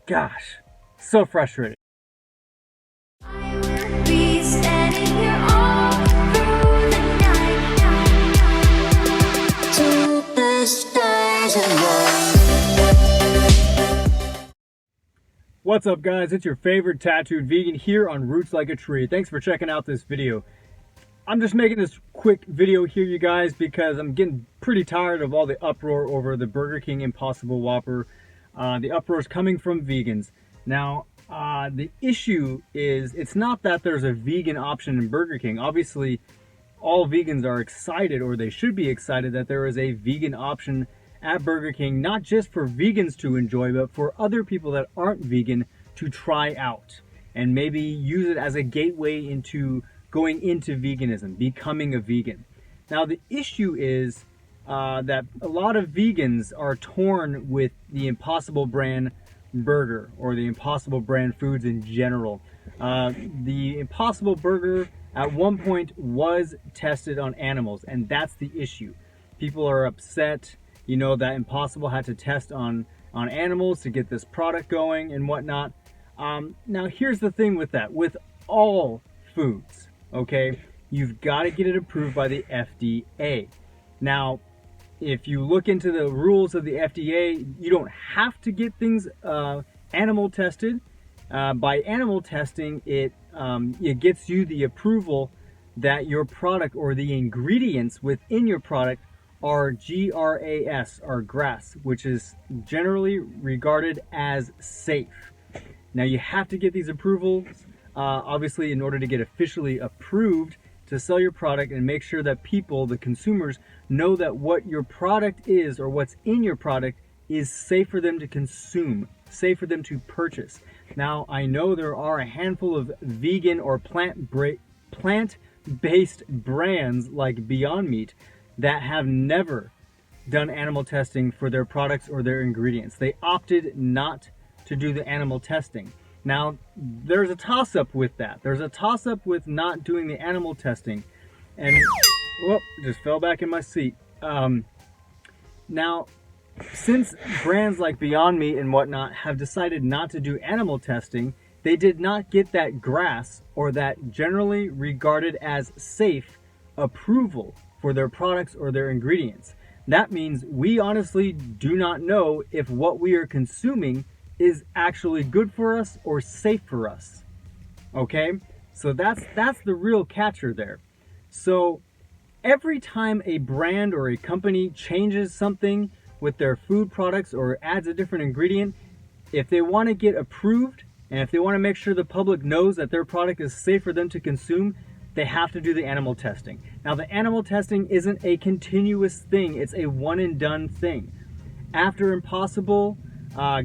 Gosh, so frustrating. I will be standing here all through the night. To the stars above. What's up, guys? It's your favorite tattooed vegan here on Roots Like a Tree. Thanks for checking out this video. I'm just making this quick video here, you guys, because I'm getting pretty tired of all the uproar over the Burger King Impossible Whopper. The uproar is coming from vegans. Now, the issue is, it's not that there's a vegan option in Burger King. Obviously, all vegans are excited, or they should be excited, that there is a vegan option at Burger King, not just for vegans to enjoy, but for other people that aren't vegan to try out and maybe use it as a gateway into going into veganism, becoming a vegan. Now, the issue is that a lot of vegans are torn with the Impossible brand burger, or the Impossible brand foods in general. The Impossible burger at one point was tested on animals, and that's the issue. People are upset, you know, that Impossible had to test on animals to get this product going and whatnot. Now, here's the thing with that. With all foods, okay, you've got to get it approved by the FDA. Now, if you look into the rules of the FDA, you don't have to get things animal tested. By animal testing, it gets you the approval that your product or the ingredients within your product are GRAS, or GRAS, which is generally regarded as safe. Now, you have to get these approvals, obviously, in order to get officially approved to sell your product and make sure that people, the consumers, know that what your product is, or what's in your product, is safe for them to consume, safe for them to purchase. Now, I know there are a handful of vegan or plant-based brands like Beyond Meat that have never done animal testing for their products or their ingredients. They opted not to do the animal testing. Now, there's a toss-up with that. There's a toss-up with not doing the animal testing. And, whoop, just fell back in my seat. Now, since brands like Beyond Meat and whatnot have decided not to do animal testing, they did not get that GRAS, or that generally regarded as safe, approval for their products or their ingredients. That means we honestly do not know if what we are consuming is actually good for us or safe for us. Okay? So that's the real catcher there. So every time a brand or a company changes something with their food products or adds a different ingredient, if they want to get approved and if they want to make sure the public knows that their product is safe for them to consume, they have to do the animal testing. Now, the animal testing isn't a continuous thing. It's a one and done thing. After Impossible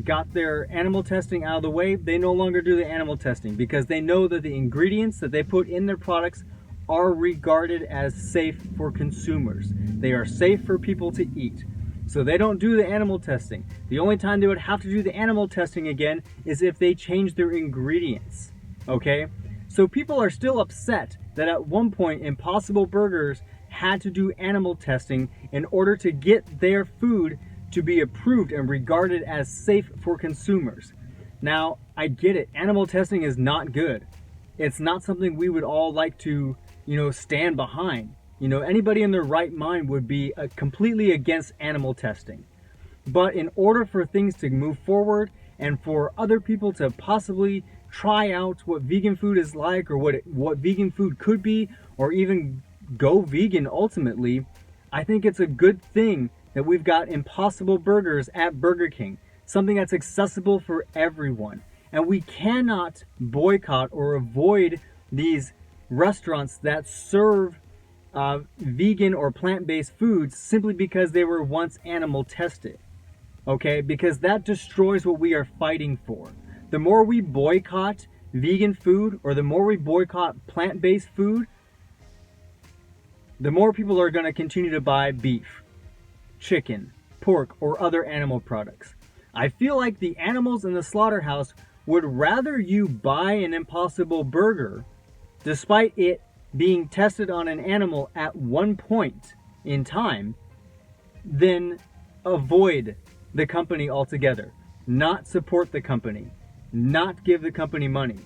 got their animal testing out of the way, they no longer do the animal testing because they know that the ingredients that they put in their products are regarded as safe for consumers. They are safe for people to eat. So they don't do the animal testing. The only time they would have to do the animal testing again is if they change their ingredients. Okay? So people are still upset that at one point Impossible Burgers had to do animal testing in order to get their food to be approved and regarded as safe for consumers. Now, I get it. Animal testing is not good. It's not something we would all like to, stand behind. Anybody in their right mind would be completely against animal testing. But in order for things to move forward and for other people to possibly try out what vegan food is like, or what vegan food could be, or even go vegan ultimately, I think it's a good thing that we've got Impossible Burgers at Burger King, something that's accessible for everyone. And we cannot boycott or avoid these restaurants that serve vegan or plant-based foods simply because they were once animal tested. Okay? Because that destroys what we are fighting for. The more we boycott vegan food, or the more we boycott plant-based food, the more people are going to continue to buy beef, chicken, pork, or other animal products. I feel like the animals in the slaughterhouse would rather you buy an Impossible Burger, despite it being tested on an animal at one point in time, than avoid the company altogether. not support the company, not give the company money,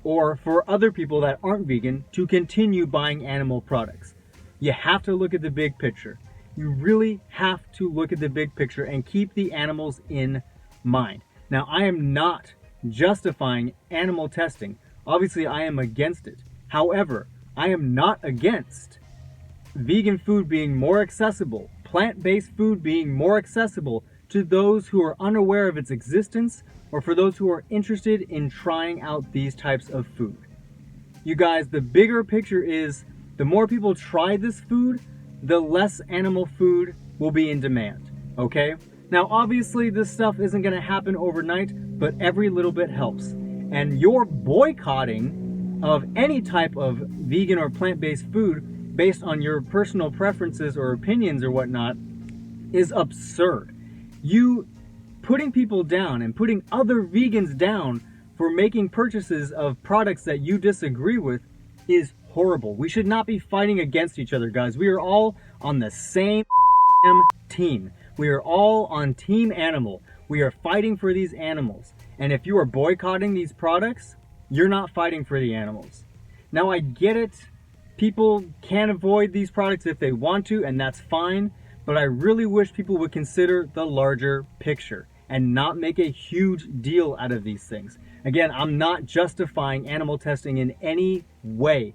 or for other people that aren't vegan to continue buying animal products. You have to look at the big picture. You really have to look at the big picture and keep the animals in mind. Now, I am not justifying animal testing. Obviously, I am against it. However, I am not against vegan food being more accessible, plant-based food being more accessible to those who are unaware of its existence or for those who are interested in trying out these types of food. You guys, the bigger picture is the more people try this food, the less animal food will be in demand, okay? Now, obviously, this stuff isn't gonna happen overnight, but every little bit helps. And your boycotting of any type of vegan or plant-based food based on your personal preferences or opinions or whatnot is absurd. You putting people down and putting other vegans down for making purchases of products that you disagree with is horrible. We should not be fighting against each other, guys. We are all on the same team. We are all on Team Animal. We are fighting for these animals. And if you are boycotting these products, you're not fighting for the animals. Now, I get it. People can avoid these products if they want to, and that's fine. But I really wish people would consider the larger picture and not make a huge deal out of these things. Again, I'm not justifying animal testing in any way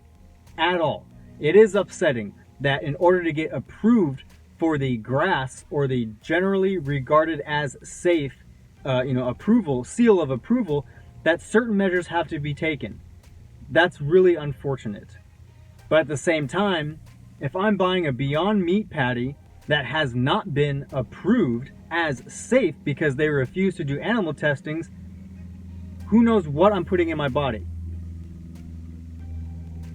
at all. It is upsetting that in order to get approved for the GRAS, or the generally regarded as safe approval, seal of approval, that certain measures have to be taken. That's really unfortunate. But at the same time, if I'm buying a Beyond Meat patty that has not been approved as safe because they refuse to do animal testings, who knows what I'm putting in my body?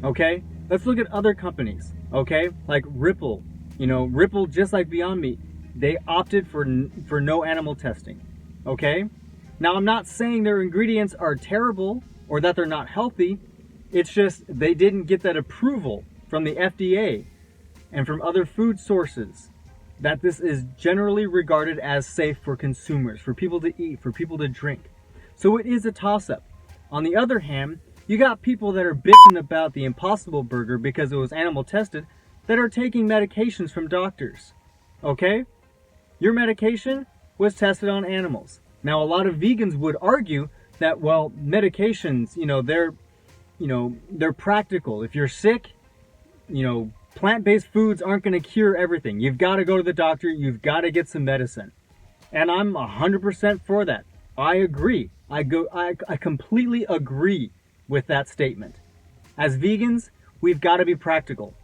Okay, let's look at other companies, okay? Like Ripple, Ripple, just like Beyond Meat, they opted for no animal testing, okay? Now, I'm not saying their ingredients are terrible or that they're not healthy. It's just they didn't get that approval from the FDA and from other food sources that this is generally regarded as safe for consumers, for people to eat, for people to drink. So it is a toss-up. On the other hand, you got people that are bitching about the Impossible Burger because it was animal tested that are taking medications from doctors, okay? Your medication was tested on animals. Now, a lot of vegans would argue that, well, medications, they're practical. If you're sick, plant-based foods aren't going to cure everything. You've got to go to the doctor. You've got to get some medicine. And I'm 100% for that. I agree. I completely agree with that statement. As vegans, we've got to be practical.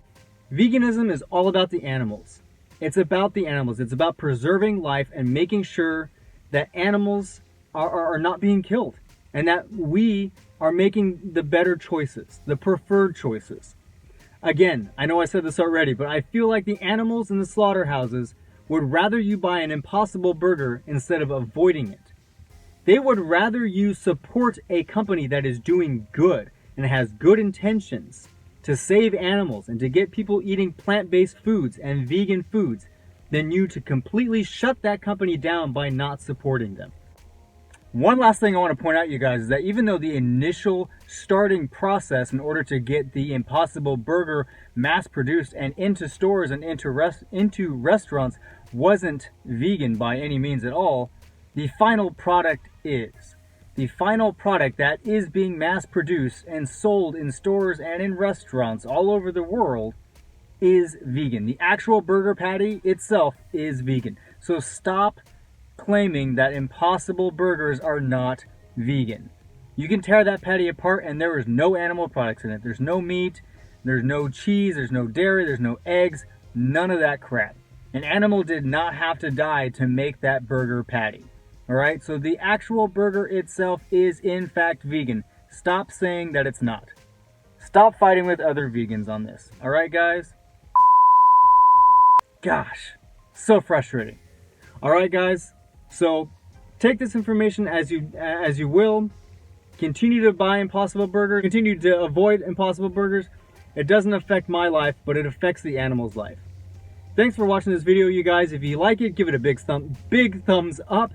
Veganism is all about the animals. It's about the animals. It's about preserving life and making sure that animals are not being killed and that we are making the better choices, the preferred choices. Again, I know I said this already, but I feel like the animals in the slaughterhouses would rather you buy an Impossible Burger instead of avoiding it. They would rather you support a company that is doing good and has good intentions to save animals and to get people eating plant-based foods and vegan foods than you to completely shut that company down by not supporting them. One last thing I want to point out, you guys, is that even though the initial starting process in order to get the Impossible Burger mass-produced and into stores and into restaurants wasn't vegan by any means at all, the final product is. The final product that is being mass-produced and sold in stores and in restaurants all over the world is vegan. The actual burger patty itself is vegan. So stop claiming that Impossible Burgers are not vegan. You can tear that patty apart and there is no animal products in it. There's no meat, there's no cheese, there's no dairy, there's no eggs, none of that crap. An animal did not have to die to make that burger patty. Alright, so the actual burger itself is in fact vegan. Stop saying that it's not. Stop fighting with other vegans on this. Alright, guys? Gosh, so frustrating. Alright, guys, so take this information as you will. Continue to buy Impossible Burgers. Continue to avoid Impossible Burgers. It doesn't affect my life, but it affects the animal's life. Thanks for watching this video, you guys. If you like it, give it a big thumbs up.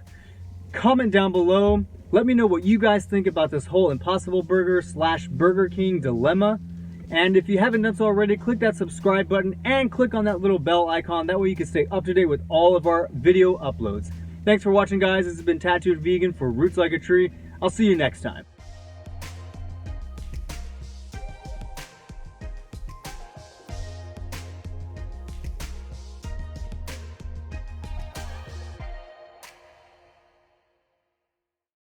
Comment down below. Let me know what you guys think about this whole Impossible Burger / Burger King dilemma. And if you haven't done so already, click that subscribe button and click on that little bell icon. That way you can stay up to date with all of our video uploads. Thanks for watching, guys. This has been Tattooed Vegan for Roots Like a Tree. I'll see you next time.